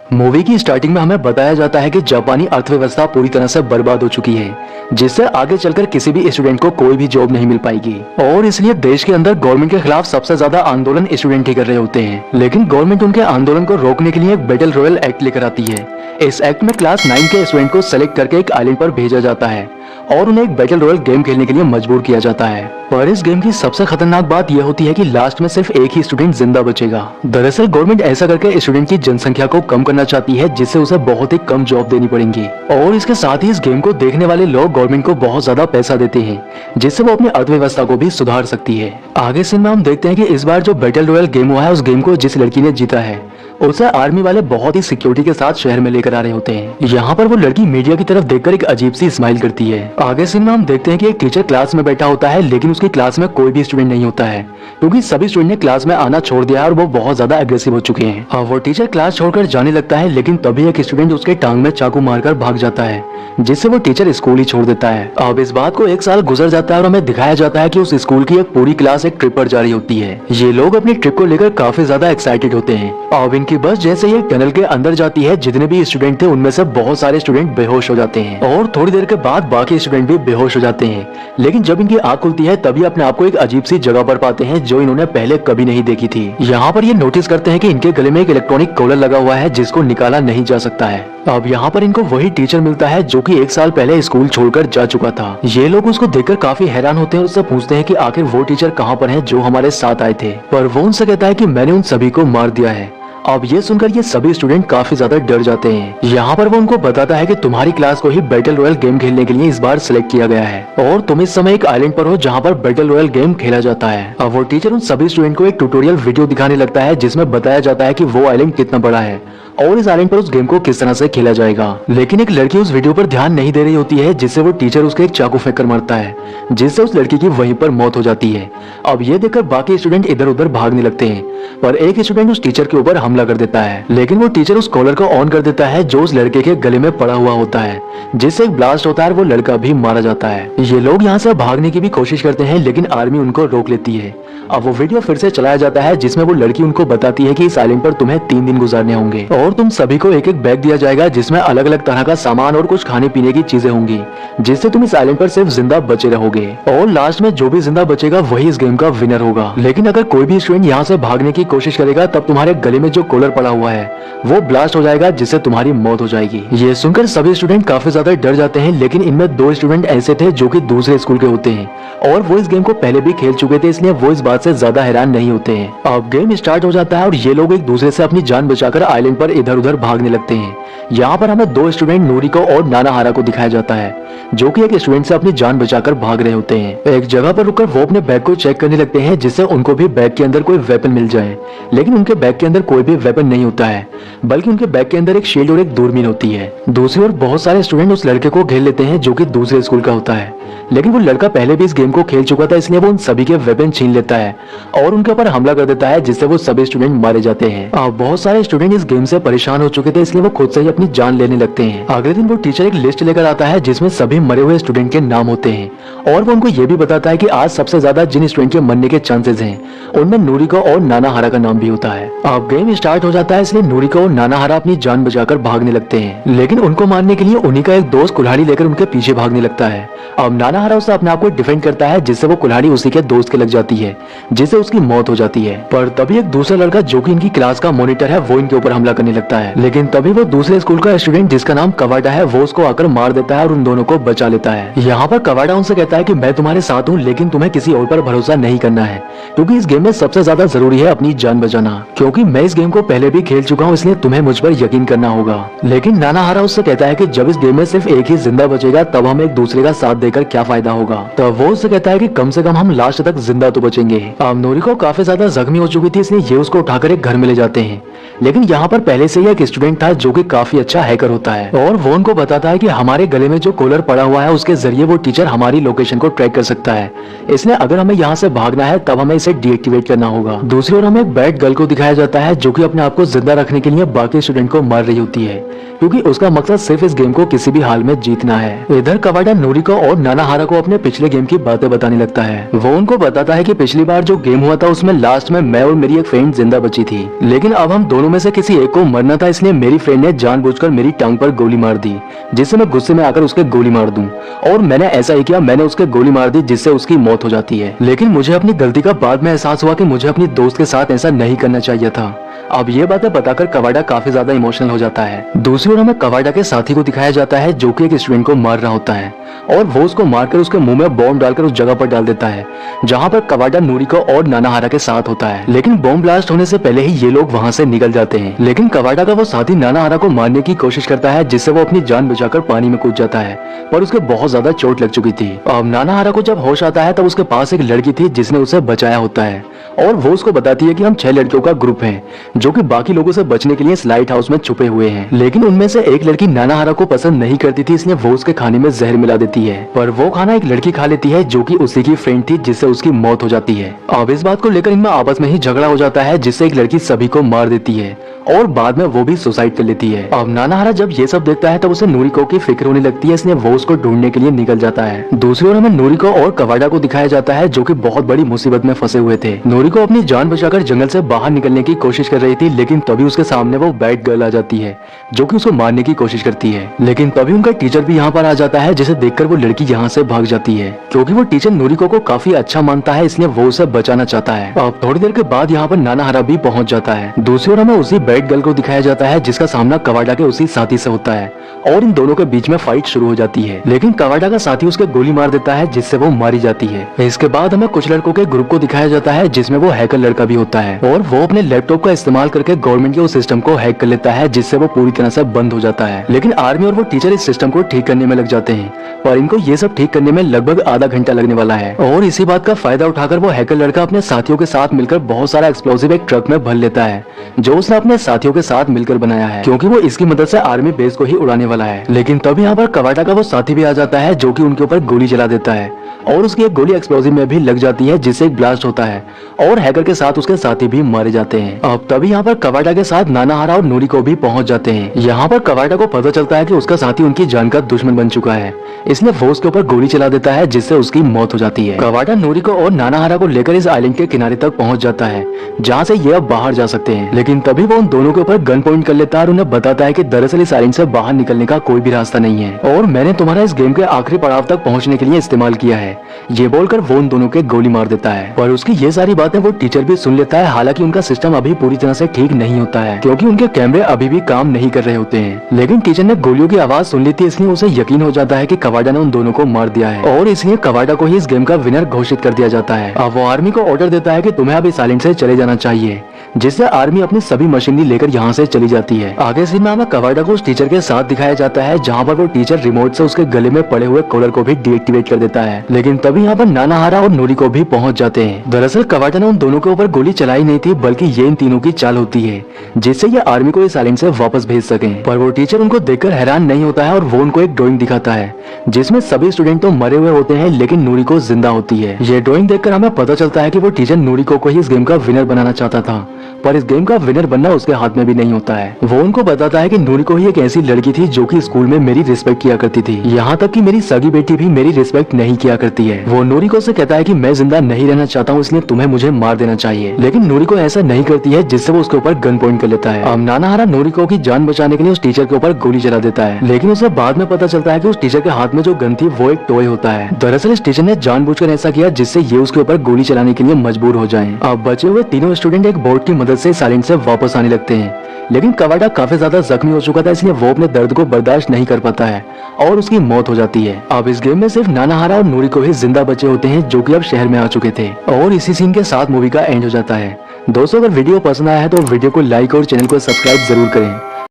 Movie की starting में हमें बताया जाता है कि जापानी अर्थव्यवस्था पूरी तरह से बर्बाद हो चुकी है, जिससे आगे चलकर किसी भी स्टूडेंट को कोई भी जॉब नहीं मिल पाएगी और इसलिए देश के अंदर गवर्नमेंट के खिलाफ सबसे ज्यादा आंदोलन स्टूडेंट ही कर रहे होते हैं। लेकिन गवर्नमेंट उनके आंदोलन को रोकने के लिए एक बैटल रॉयल एक्ट लेकर आती है। इस एक्ट में क्लास 9 के स्टूडेंट को सेलेक्ट करके एक आइलैंड पर भेजा जाता है और उन्हें एक बैटल रॉयल गेम खेलने के लिए मजबूर किया जाता है। पर इस गेम की सबसे खतरनाक बात यह होती है कि लास्ट में सिर्फ एक ही स्टूडेंट जिंदा बचेगा। दरअसल गवर्नमेंट ऐसा करके स्टूडेंट की जनसंख्या को कम करना चाहती है, जिससे उसे बहुत ही कम जॉब देनी पड़ेंगी और इसके साथ ही इस गेम को देखने वाले लोग गवर्नमेंट को बहुत ज्यादा पैसा देते हैं, जिससे वो अपनी अर्थव्यवस्था को भी सुधार सकती है। आगे सीन में हम देखते हैं कि इस बार जो बैटल रॉयल गेम हुआ है, उस गेम को जिस लड़की ने जीता है उसे आर्मी वाले बहुत ही सिक्योरिटी के साथ शहर में लेकर आ रहे होते हैं। यहाँ पर वो लड़की मीडिया की तरफ देखकर एक अजीब सी स्माइल करती है। आगे सीन में हम देखते हैं कि एक टीचर क्लास में बैठा होता है, लेकिन उसकी क्लास में कोई भी स्टूडेंट नहीं होता है क्योंकि सभी स्टूडेंट ने क्लास में आना छोड़ दिया है और वो बहुत ज्यादा एग्रेसिव हो चुके हैं। अब वो टीचर क्लास छोड़कर जाने लगता है, लेकिन तभी एक स्टूडेंट उसके टांग में चाकू मारकर भाग जाता है, जिससे वो टीचर स्कूल ही छोड़ देता है। अब इस बात को 1 साल गुजर जाता है और हमें दिखाया जाता है कि उस स्कूल की एक पूरी क्लास एक ट्रिप पर जा रही होती है। ये लोग अपनी ट्रिप को लेकर काफी ज्यादा एक्साइटेड होते हैं। अब इनकी बस जैसे ही टनल के अंदर जाती है, जितने भी स्टूडेंट थे उनमें से बहुत सारे स्टूडेंट बेहोश हो जाते हैं और थोड़ी देर के बाद बाकी स्टूडेंट भी बेहोश हो जाते हैं। लेकिन जब इनकी आंख खुलती है तभी अपने आप को एक अजीब सी जगह पर पाते हैं जो इन्होंने पहले कभी नहीं देखी थी। यहाँ पर ये नोटिस करते हैं कि इनके गले में एक इलेक्ट्रॉनिक कॉलर लगा हुआ है जिसको निकाला नहीं जा सकता है। अब यहाँ पर इनको वही टीचर मिलता है जो कि 1 साल पहले स्कूल छोड़कर जा चुका था। ये लोग उसको देखकर काफी हैरान होते हैं और उससे पूछते हैं कि आखिर वो टीचर कहाँ पर है जो हमारे साथ आए थे, पर वो उनसे कहता है कि मैंने उन सभी को मार दिया है। अब ये सुनकर ये सभी स्टूडेंट काफी ज्यादा डर जाते हैं। यहाँ पर वो उनको बताता है कि तुम्हारी क्लास को ही बैटल रॉयल गेम खेलने के लिए इस बार सिलेक्ट किया गया है और तुम इस समय एक आइलैंड पर हो जहाँ पर बैटल रॉयल गेम खेला जाता है। अब वो टीचर उन सभी स्टूडेंट को एक ट्यूटोरियल वीडियो दिखाने लगता है जिसमें बताया जाता है कि वो आइलैंड कितना बड़ा है और इस आइलैंड पर उस गेम को किस तरह से खेला जाएगा। लेकिन एक लड़की उस वीडियो पर ध्यान नहीं दे रही होती है, जिससे वो टीचर उसके एक चाकू फेंक कर मारता है, जिससे उस लड़की की वहीं पर मौत हो जाती है। अब ये देखकर बाकी स्टूडेंट इधर उधर भागने लगते हैं, पर एक स्टूडेंट उस टीचर के ऊपर हमला कर देता है। लेकिन वो टीचर उस कॉलर को ऑन कर देता है जो उस लड़के के गले में पड़ा हुआ होता है, जिससे एक ब्लास्ट होता है और वो लड़का भी मारा जाता है। ये लोग यहाँ से भागने की भी कोशिश करते हैं, लेकिन आर्मी उनको रोक लेती है। अब वो वीडियो फिर से चलाया जाता है जिसमें वो लड़की उनको बताती है कि इस आइलैंड पर तुम्हें 3 दिन गुजारने होंगे और तुम सभी को एक एक बैग दिया जाएगा जिसमें अलग अलग तरह का सामान और कुछ खाने पीने की चीजें होंगी, जिससे तुम इस आइलैंड पर सिर्फ जिंदा बचे रहोगे और लास्ट में जो भी जिंदा बचेगा वही इस गेम का विनर होगा। लेकिन अगर कोई भी स्टूडेंट यहाँ से भागने की कोशिश करेगा तब तुम्हारे गले में जो कॉलर पड़ा हुआ है वो ब्लास्ट हो जाएगा, जिससे तुम्हारी मौत हो जाएगी। ये सुनकर सभी स्टूडेंट काफी ज्यादा डर जाते हैं, लेकिन इनमें 2 स्टूडेंट ऐसे थे जो कि दूसरे स्कूल के होते हैं और वो इस गेम को पहले भी खेल चुके थे, इसलिए वो इस बात से ज्यादा हैरान नहीं होते हैं। अब गेम स्टार्ट हो जाता है और ये लोग एक दूसरे से अपनी जान बचाकर आइलैंड पर इधर उधर भागने लगते हैं। यहाँ पर हमें 2 स्टूडेंट नूरिको और नानाहारा को दिखाया जाता है जो कि एक स्टूडेंट से अपनी जान बचाकर भाग रहे होते हैं। एक जगह पर रुककर वो अपने बैग को चेक करने लगते हैं जिससे उनको भी बैग के अंदर कोई वेपन मिल जाए, लेकिन उनके बैग के अंदर कोई भी वेपन नहीं होता है, बल्कि उनके बैग के अंदर एक शील्ड और एक दूरबीन होती है। दूसरी ओर बहुत सारे स्टूडेंट उस लड़के को घेर लेते हैं जो कि दूसरे स्कूल का होता है, लेकिन वो लड़का पहले भी इस गेम को खेल चुका था, इसलिए वो उन सभी के वेपन छीन लेता है और उनके ऊपर हमला कर देता है, जिससे वो सभी स्टूडेंट मारे जाते हैं। बहुत सारे स्टूडेंट इस गेम से परेशान हो चुके थे, इसलिए वो खुद से ही अपनी जान लेने लगते हैं। अगले दिन वो टीचर एक लिस्ट लेकर आता है जिसमें सभी मरे हुए स्टूडेंट के नाम होते हैं और वो उनको ये भी बताता है कि आज सबसे ज्यादा जिन स्टूडेंट के मरने के चांसेस हैं उनमें नूरिको और नानाहारा का नाम भी होता है। अब गेम स्टार्ट हो जाता है, इसलिए नूरिको और नानाहारा अपनी जान बचाकर भागने लगते हैं, लेकिन उनको मारने के लिए उन्हीं का एक दोस्त कुल्हाड़ी लेकर उनके पीछे भागने लगता है। अब नानाहारा उससे अपने आप को डिफेंड करता है, जिससे वो कुल्हाड़ी उसी के दोस्त के लग जाती है, जिससे उसकी मौत हो जाती है। पर तभी एक दूसरा लड़का जो कि इनकी क्लास का मॉनिटर है वो इनके ऊपर हमला करने लगता है, लेकिन तभी वो दूसरे स्कूल का स्टूडेंट जिसका नाम कवाडा है वो उसको आकर मार देता है और उन दोनों को बचा लेता है। यहाँ पर कवाडा उनसे कहता है कि मैं तुम्हारे साथ हूँ, लेकिन तुम्हें किसी और पर भरोसा नहीं करना है क्योंकि इस गेम में सबसे ज्यादा जरूरी है अपनी जान बचाना, क्योंकि मैं इस गेम को पहले भी खेल चुका हूँ, इसलिए तुम्हें मुझ पर यकीन करना होगा। लेकिन नानाहारा उससे कहता है कि जब इस गेम में सिर्फ एक ही जिंदा बचेगा तब हम एक दूसरे का साथ देकर क्या फायदा होगा। तो वो उससे कहता है कि कम से कम हम लास्ट तक जिंदा तो बचेंगे। अब नूरिको काफी ज्यादा जख्मी हो चुकी थी, इसलिए ये उसको उठाकर एक घर में ले जाते हैं, लेकिन यहाँ पर पहले से ही एक स्टूडेंट था जो कि काफी अच्छा हैकर होता है और वो उनको बताता है कि हमारे गले में जो कॉलर अंदर पड़ा हुआ है उसके जरिए वो टीचर हमारी लोकेशन को ट्रैक कर सकता है। इसलिए अगर हमें यहाँ से भागना है तब हमें इसे डीएक्टिवेट करना होगा। दूसरी ओर हमें एक बैड गर्ल को दिखाया जाता है जो कि अपने आप को जिंदा रखने के लिए बाकी स्टूडेंट को मार रही होती है, क्योंकि उसका मकसद सिर्फ इस गेम को किसी भी हाल में जीतना है। इधर कवाडा नोरिको और नानाहारा को अपने पिछले गेम की बातें बताने लगता है। वो उनको बताता है कि पिछली बार जो गेम हुआ था उसमें लास्ट में मैं और मेरी एक फ्रेंड जिंदा बची थी, लेकिन अब हम दोनों में से किसी एक को मरना था, इसलिए मेरी फ्रेंड ने जानबूझकर मेरी टांग पर गोली मार दी, जिससे मैं गुस्से में आकर उसके गोली मार दूं। और मैंने ऐसा ही किया, मैंने उसके गोली मार दी जिससे उसकी मौत हो जाती है। लेकिन मुझे अपनी गलती का बाद में एहसास हुआ कि मुझे अपनी दोस्त के साथ ऐसा नहीं करना चाहिए था। अब ये बातें बताकर कवाडा काफी ज्यादा इमोशनल हो जाता है। दूसरी ओर हमें कवाडा के साथी को दिखाया जाता है जो कि एक स्टूडेंट को मार रहा होता है और वो उसको मारकर उसके मुंह में बॉम्ब डालकर उस जगह पर डाल देता है जहां पर कवाडा नोरिको और नानाहारा के साथ होता है। लेकिन बॉम्ब ब्लास्ट होने से पहले ही ये लोग वहां से निकल जाते हैं। लेकिन कवाडा का वो साथी नानाहारा को मारने की कोशिश करता है, जिससे वो अपनी जान बचाकर पानी में कूद जाता है, पर उसके बहुत ज्यादा चोट लग चुकी थी। अब नानाहारा को जब होश आता है तब उसके पास एक लड़की थी जिसने उसे बचाया होता है और वो उसको बताती है कि हम 6 लड़कियों का ग्रुप है जो कि बाकी लोगों से बचने के लिए इस लाइट हाउस में छुपे हुए हैं। लेकिन उनमें से एक लड़की नानाहारा को पसंद नहीं करती थी, इसलिए वो उसके खाने में जहर मिला देती है, पर वो खाना एक लड़की खा लेती है जो कि उसी की फ्रेंड थी, जिससे उसकी मौत हो जाती है। अब इस बात को लेकर इनमें आपस में ही झगड़ा हो जाता है, जिससे एक लड़की सभी को मार देती है और बाद में वो भी सुसाइड कर लेती है। अब नानाहारा जब ये सब देखता है तब उसे नोरिको की फिक्र होने लगती है, इसलिए वो उसको ढूंढने के लिए निकल जाता है। दूसरी ओर हमें नोरिको और कवाडा को दिखाया जाता है जो कि बहुत बड़ी मुसीबत में फंसे हुए थे। नोरिको अपनी जान बचाकर जंगल से बाहर निकलने की कोशिश कर रही थी, लेकिन तभी उसके सामने वो बैड गर्ल आ जाती है जो कि उसको मारने की कोशिश करती है। लेकिन तभी उनका टीचर भी यहाँ पर आ जाता है, जिसे देखकर वो लड़की यहाँ से भाग जाती है, क्योंकि वो टीचर नोरिको को काफी अच्छा मानता है, इसलिए वो उसे बचाना चाहता है। अब थोड़ी देर के बाद यहाँ पर नानाहारा भी पहुंच जाता है। दूसरी ओर हमें उसी बैड गर्ल को दिखाया जाता है जिसका सामना कवाडा के उसी साथी से होता है और इन दोनों के बीच में फाइट शुरू हो जाती है। लेकिन कवाडा का साथी उसके गोली मार देता है, जिससे वो मारी जाती है। इसके बाद हमें कुछ लड़कों के ग्रुप को दिखाया जाता है जिसमें वो हैकर लड़का भी होता है और वो अपने लैपटॉप का इस्तेमाल करके गवर्नमेंट के उस सिस्टम को हैक कर लेता है, जिससे वो पूरी तरह से बंद हो जाता है। लेकिन आर्मी और वो टीचर इस सिस्टम को ठीक करने में लग जाते हैं, पर इनको ये सब ठीक करने में लगभग आधा घंटा लगने वाला है। और इसी बात का फायदा उठाकर वो हैकर लड़का अपने साथियों के साथ मिलकर बहुत सारा एक्सप्लोसिव एक ट्रक में भर लेता है जो उसने अपने साथियों के साथ मिलकर बनाया है, क्योंकि वो इसकी मदद से आर्मी बेस को ही उड़ाने वाला है। लेकिन तभी यहाँ पर कवाडा का वो साथी भी आ जाता है जो कि उनके ऊपर गोली चला देता है और उसकी एक गोली एक्सप्लोसिव में भी लग जाती है, जिससे एक ब्लास्ट होता है और हैकर के साथ उसके साथी भी मारे जाते हैं। अब तभी यहाँ पर कवाडा के साथ नानाहारा और नोरिको भी पहुंच जाते हैं। यहाँ पर कवाडा को पता चलता है कि उसका साथी उनकी जान का दुश्मन बन चुका है, इसलिए वो उसके ऊपर गोली चला देता है, जिससे उसकी मौत हो जाती है। कवाडा नोरिको और नानाहारा को लेकर इस आइलैंड के किनारे तक पहुंच जाता है जहाँ से ये अब बाहर जा सकते हैं। लेकिन तभी वो उन दोनों के ऊपर गन पॉइंट कर लेता है और उन्हें बताता है कि दरअसल इस आइलैंड से बाहर निकलने का कोई भी रास्ता नहीं है और मैंने तुम्हारा इस गेम के आखिरी पड़ाव तक पहुंचने के लिए इस्तेमाल किया है। ये बोलकर वो उन दोनों के गोली मार देता है, पर उसकी ये सारी बातें वो टीचर भी सुन लेता है। हालांकि उनका सिस्टम अभी पूरी तरह से ठीक नहीं होता है, क्योंकि उनके कैमरे अभी भी काम नहीं कर रहे होते हैं। लेकिन टीचर ने गोलियों की आवाज सुन ली थी, इसलिए उसे यकीन हो जाता है कि कवाडा ने उन दोनों को मार दिया है और इसलिए कवाडा को ही इस गेम का विनर घोषित कर दिया जाता है। अब वो आर्मी को ऑर्डर देता है कि तुम्हें अब इस आइलैंड से चले जाना चाहिए, जिससे आर्मी अपनी सभी मशीनरी लेकर यहाँ से चली जाती है। आगे सीन में हमें कवाडा को उस टीचर के साथ दिखाया जाता है जहाँ पर वो टीचर रिमोट से उसके गले में पड़े हुए कॉलर को भी डीएक्टिवेट कर देता है। लेकिन तभी यहाँ पर नानाहारा और नोरिको भी पहुंच जाते हैं। दरअसल कवाडा ने उन दोनों के ऊपर गोली चलाई नहीं थी, बल्कि ये इन तीनों की चाल होती है जिससे ये आर्मी को इस आइलैंड से वापस भेज सके। पर वो टीचर उनको देखकर हैरान नहीं होता है और वो उनको एक ड्राइंग दिखाता है जिसमें सभी स्टूडेंट तो मरे हुए होते हैं, लेकिन नोरिको जिंदा होती है। ये ड्राइंग देखकर हमें पता चलता है कि वो टीचर नोरिको को ही इस गेम का विनर बनाना चाहता था, पर इस गेम का विनर बनना उसके हाथ में भी नहीं होता है। वो उनको बताता है कि नोरिको ही एक ऐसी लड़की थी जो कि स्कूल में मेरी रिस्पेक्ट किया करती थी, यहाँ तक कि मेरी सगी बेटी भी मेरी रिस्पेक्ट नहीं किया करती है। वो नोरिको से कहता है कि मैं जिंदा नहीं रहना चाहता हूँ, इसलिए तुम्हें मुझे मार देना चाहिए। लेकिन नोरिको ऐसा नहीं करती है, जिससे वो उसके ऊपर गन पॉइंट कर लेता है। अब नानाहारा नोरिको की जान बचाने के लिए उस टीचर के ऊपर गोली चला देता है, लेकिन उसे बाद में पता चलता है कि उस टीचर के हाथ में जो गन थी वो एक टॉय होता है। दरअसल इस टीचर ने जानबूझकर ऐसा किया जिससे ये उसके ऊपर गोली चलाने के लिए मजबूर हो जाएं। अब बचे हुए तीनों स्टूडेंट एक बोट की मदद से साइलेंट से वापस आने लगते हैं, लेकिन कवाडा काफी ज्यादा जख्मी हो चुका था, इसलिए वो अपने दर्द को बर्दाश्त नहीं कर पाता है और उसकी मौत हो जाती है। अब इस गेम में सिर्फ नानाहारा और नोरिको ही जिंदा बचे होते हैं जो कि अब शहर में आ चुके थे और इसी सीन के साथ मूवी का एंड हो जाता है। दोस्तों, अगर वीडियो पसंद आया है तो वीडियो को लाइक और चैनल को सब्सक्राइब जरूर करें।